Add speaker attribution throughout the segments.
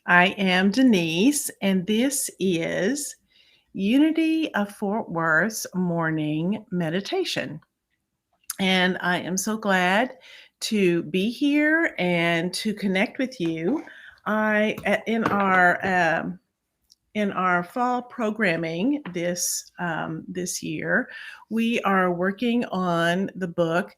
Speaker 1: I am Denise, and this is Unity of Fort Worth's Morning Meditation. And I am so glad to be here and to connect with you. In our fall programming this year, we are working on the book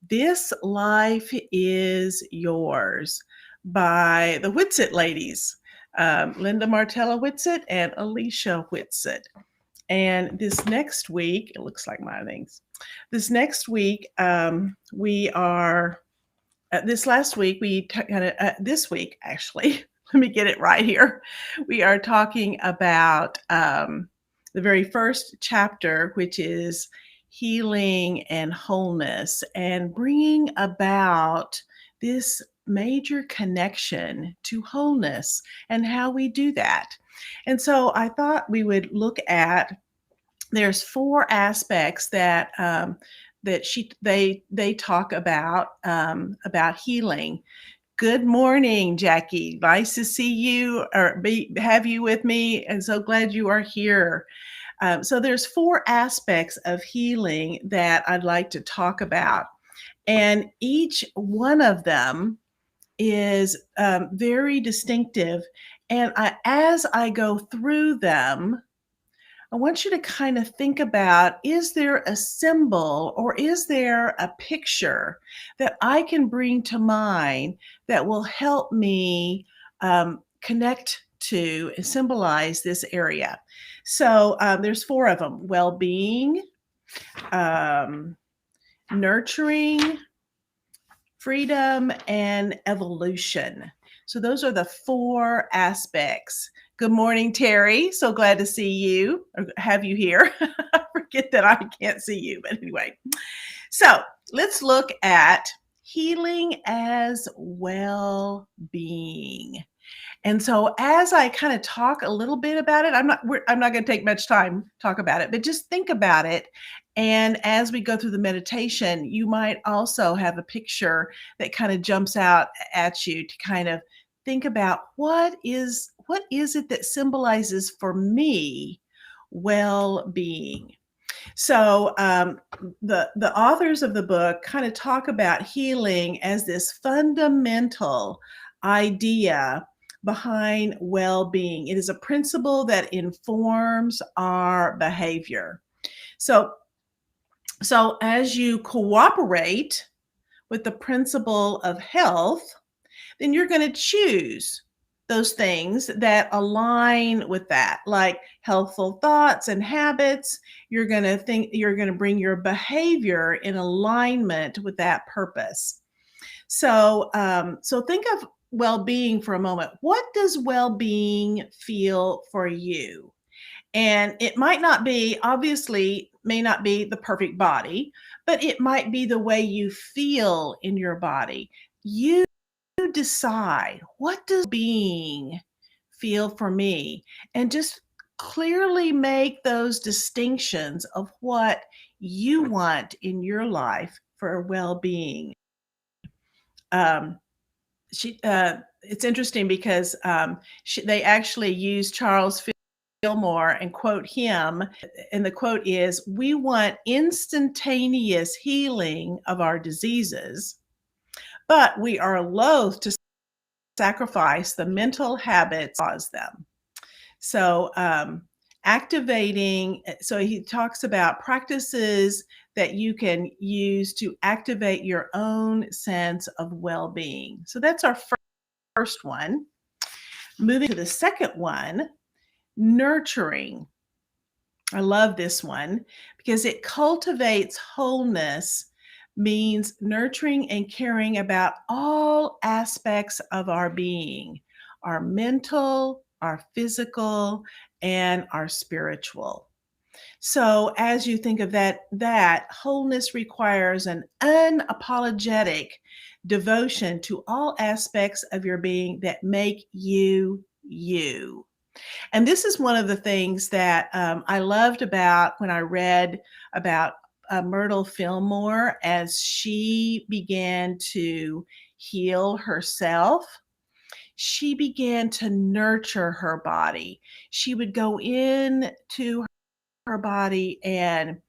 Speaker 1: "This Life Is Yours" by the Whitsitt ladies, Linda Martella Whitsitt and Alicia Whitsitt. And this next week, it looks like my things. This next week, we are. This last week, this week actually. Let me get it right here. We are talking about the very first chapter, which is healing and wholeness, and bringing about this major connection to wholeness and how we do that. And so I thought we would look at, there's four aspects that they talk about healing. Good morning, Jackie. Nice to see you or have you with me, and so glad you are here. So there's four aspects of healing that I'd like to talk about, and each one of them is very distinctive. And as I go through them, I want you to kind of think about, is there a symbol or is there a picture that I can bring to mind that will help me connect to and symbolize this area? So there's four of them: well-being, nurturing, freedom, and evolution. So those are the four aspects. Good morning, Terry. So glad to see you or have you here. I forget that I can't see you, but anyway. So let's look at healing as well-being. And so as I kind of talk a little bit about it, I'm not going to take much time to talk about it, but just think about it. And as we go through the meditation, you might also have a picture that kind of jumps out at you to kind of think about what is it that symbolizes for me well-being. So the authors of the book kind of talk about healing as this fundamental idea behind well-being. It is a principle that informs our behavior. So as you cooperate with the principle of health, then you're going to choose those things that align with that, like healthful thoughts and habits. You're going to bring your behavior in alignment with that purpose. So think of well-being for a moment. What does well-being feel for you? And it might not be, obviously, may not be the perfect body, but it might be the way you feel in your body. You decide, what does being feel for me? And just clearly make those distinctions of what you want in your life for well-being. It's interesting because they actually use Charles Fillmore and quote him, and the quote is, "We want instantaneous healing of our diseases, but we are loath to sacrifice the mental habits that cause them." So so he talks about practices that you can use to activate your own sense of well-being. So that's our first one. Moving to the second one, nurturing. I love this one because it cultivates wholeness, means nurturing and caring about all aspects of our being, our mental, our physical, and our spiritual. So as you think of that wholeness requires an unapologetic devotion to all aspects of your being that make you you. And this is one of the things that I loved about when I read about Myrtle Fillmore as she began to heal herself. she began to nurture her body. She would go in to her body and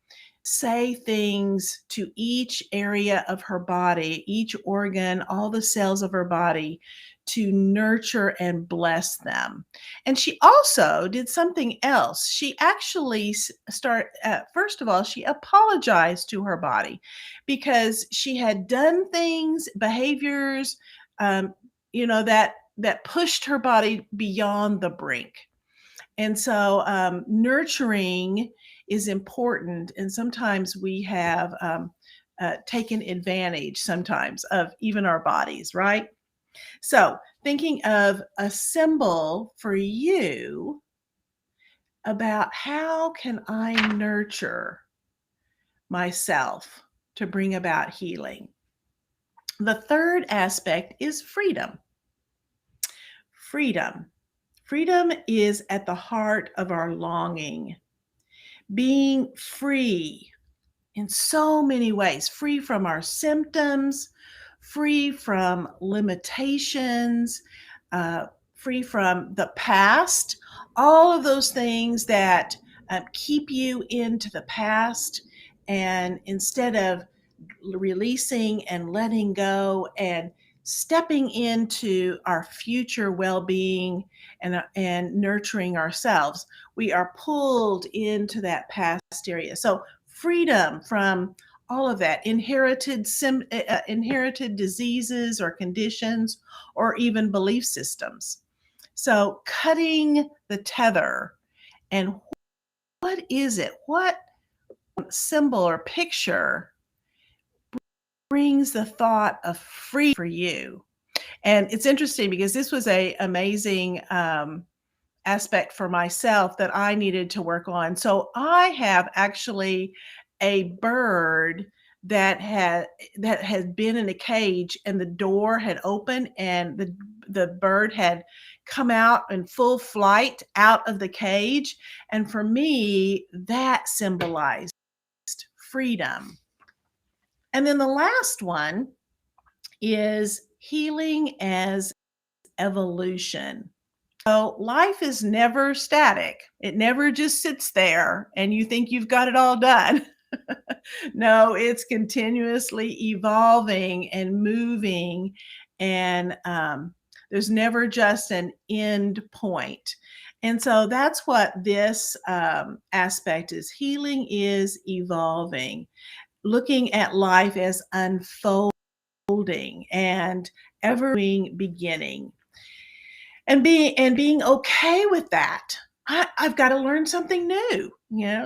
Speaker 1: say things to each area of her body, each organ, all the cells of her body to nurture and bless them. And she also did something else. She actually first of all, she apologized to her body because she had done things, behaviors, um, that pushed her body beyond the brink. And so, nurturing is important, and sometimes we have taken advantage sometimes of even our bodies, right? So, thinking of a symbol for you about how can I nurture myself to bring about healing. The third aspect is freedom. Freedom. Freedom is at the heart of our longing. Being free in so many ways, free from our symptoms, free from limitations, uh, free from the past, all of those things that keep you into the past. And instead of releasing and letting go and stepping into our future well-being and nurturing ourselves, we are pulled into that past area. So freedom from all of that inherited diseases or conditions or even belief systems. So cutting the tether. And what is it? What symbol or picture brings the thought of free for you? And it's interesting because this was a amazing aspect for myself that I needed to work on. So I have actually a bird that had been in a cage, and the door had opened, and the bird had come out in full flight out of the cage. And for me, that symbolized freedom. And then the last one is healing as evolution. So life is never static. It never just sits there and you think you've got it all done. No, it's continuously evolving and moving, and there's never just an end point. And so that's what this aspect is. Healing is evolving, looking at life as unfolding and ever beginning, and being okay with that. I've got to learn something new.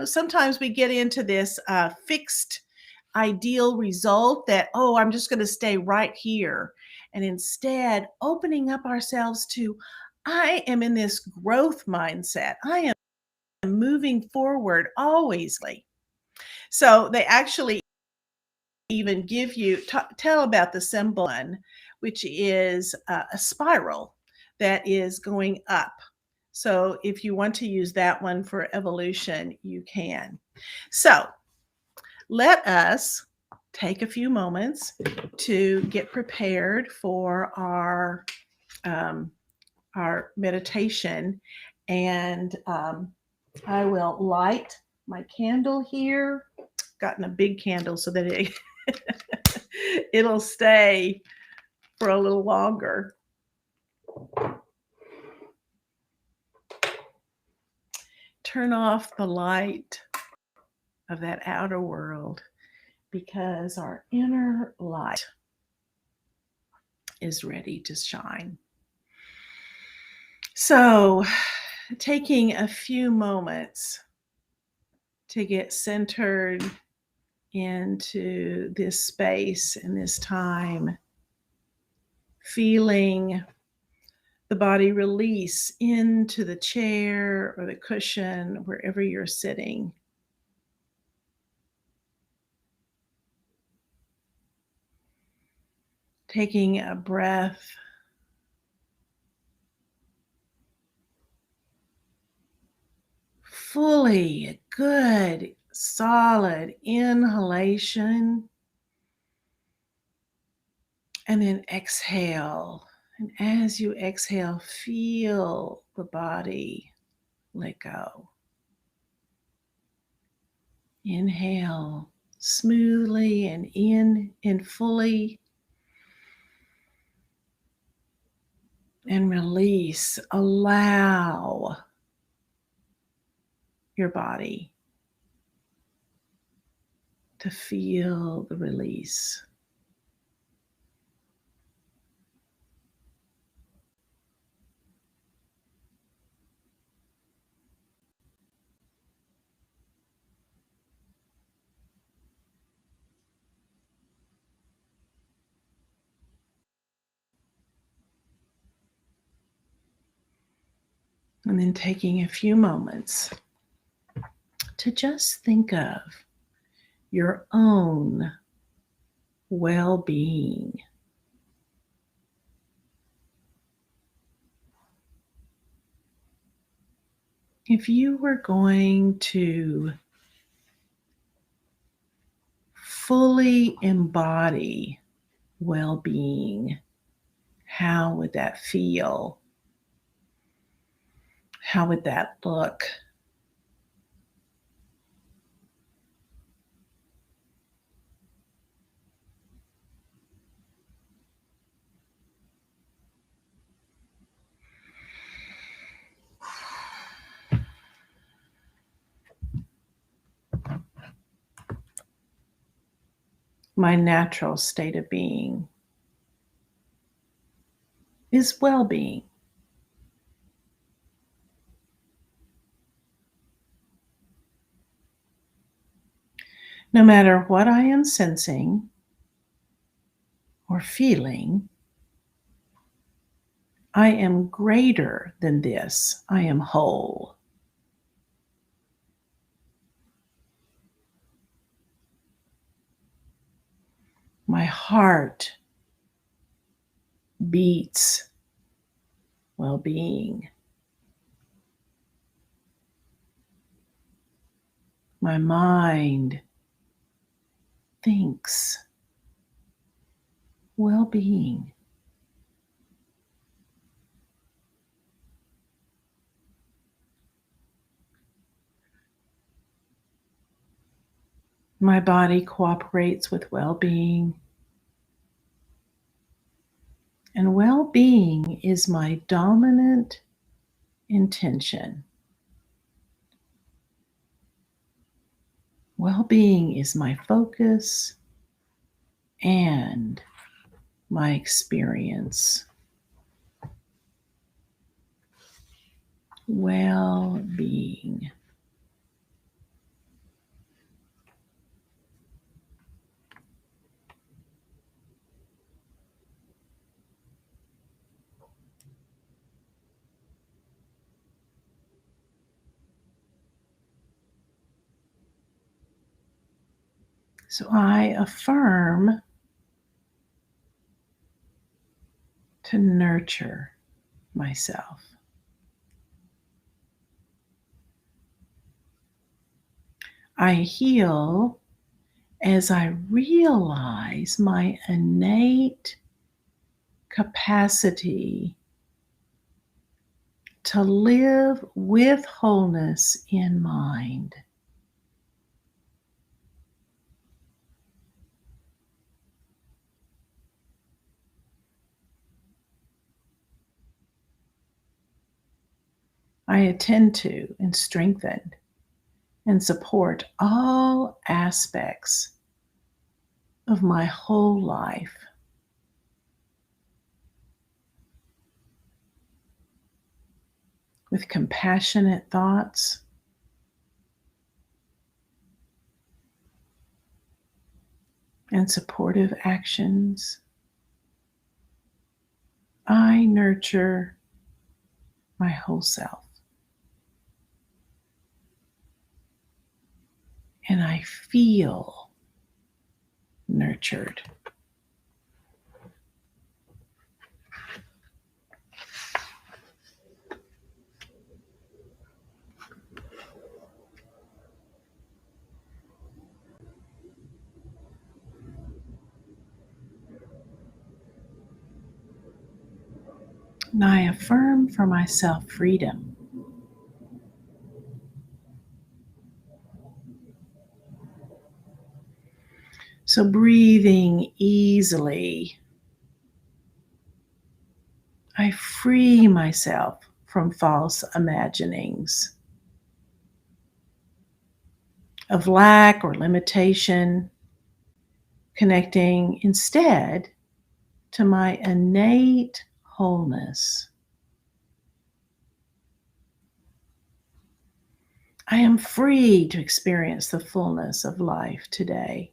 Speaker 1: Sometimes we get into this fixed ideal result that, oh, I'm just going to stay right here. And instead, opening up ourselves to, I am in this growth mindset. I am moving forward always. So they actually even give you tell about the symbol one, which is a spiral that is going up. So if you want to use that one for evolution, you can. So let us take a few moments to get prepared for our meditation. And I will light my candle here. Gotten a big candle so that it'll stay for a little longer. Turn off the light of that outer world because our inner light is ready to shine. So, taking a few moments to get centered into this space and this time, feeling the body release into the chair or the cushion, wherever you're sitting. Taking a breath. Fully, a good, solid inhalation. And then exhale And as you exhale, feel the body let go. Inhale smoothly and in and fully. And release. Allow your body to feel the release. And then taking a few moments to just think of your own well being. If you were going to fully embody well being, how would that feel? How would that look? My natural state of being is well being. No matter what I am sensing or feeling, I am greater than this. I am whole. My heart beats well being. My mind thinks well being. My body cooperates with well being. And well being is my dominant intention. Well being is my focus and my experience. Well being. So I affirm to nurture myself. I heal as I realize my innate capacity to live with wholeness in mind. I attend to and strengthen and support all aspects of my whole life with compassionate thoughts, and supportive actions. I nurture my whole self. And I feel nurtured. And I affirm for myself freedom. So breathing easily, I free myself from false imaginings of lack or limitation, connecting instead to my innate wholeness. I am free to experience the fullness of life today.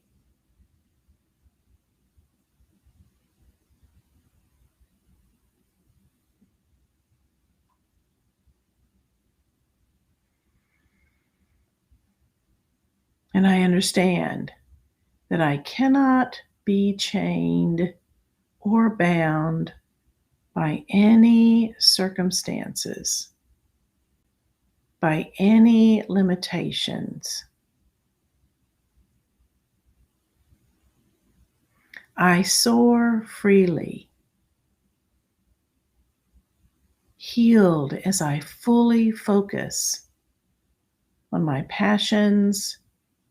Speaker 1: And I understand that I cannot be chained or bound by any circumstances, by any limitations. I soar freely, healed as I fully focus on my passions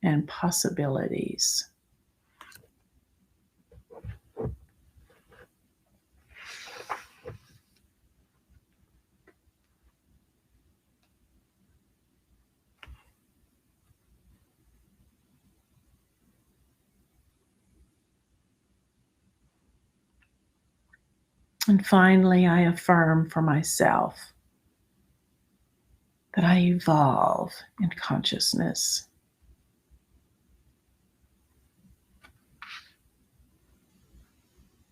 Speaker 1: and possibilities. And finally, I affirm for myself that I evolve in consciousness.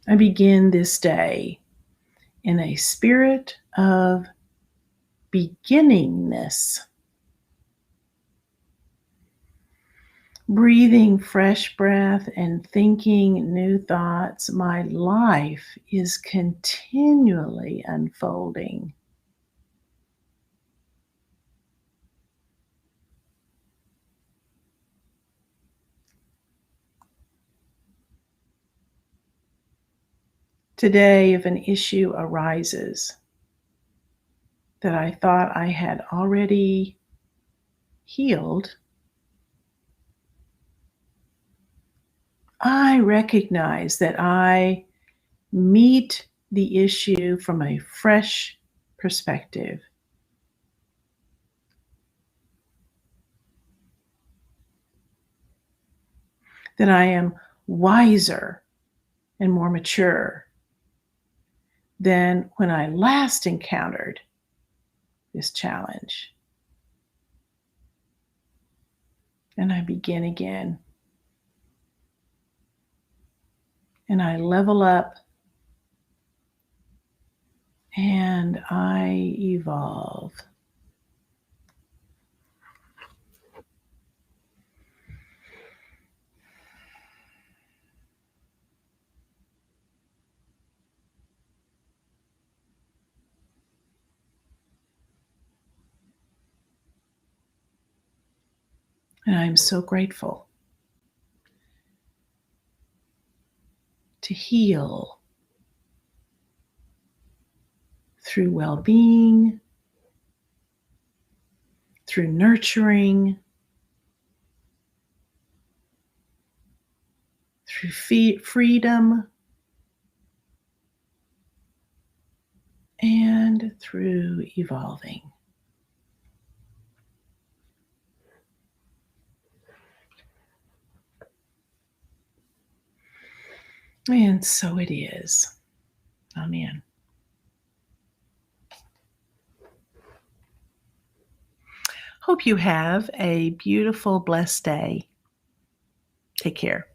Speaker 1: I begin this day in a spirit of beginningness, breathing fresh breath and thinking new thoughts. My life is continually unfolding. Today, if an issue arises that I thought I had already healed, I recognize that I meet the issue from a fresh perspective, that I am wiser and more mature than when I last encountered this challenge. And I begin again. And I level up and I evolve. And I'm so grateful to heal through well-being, through nurturing, through freedom, and through evolving. And so it is. Amen. Hope you have a beautiful, blessed day. Take care.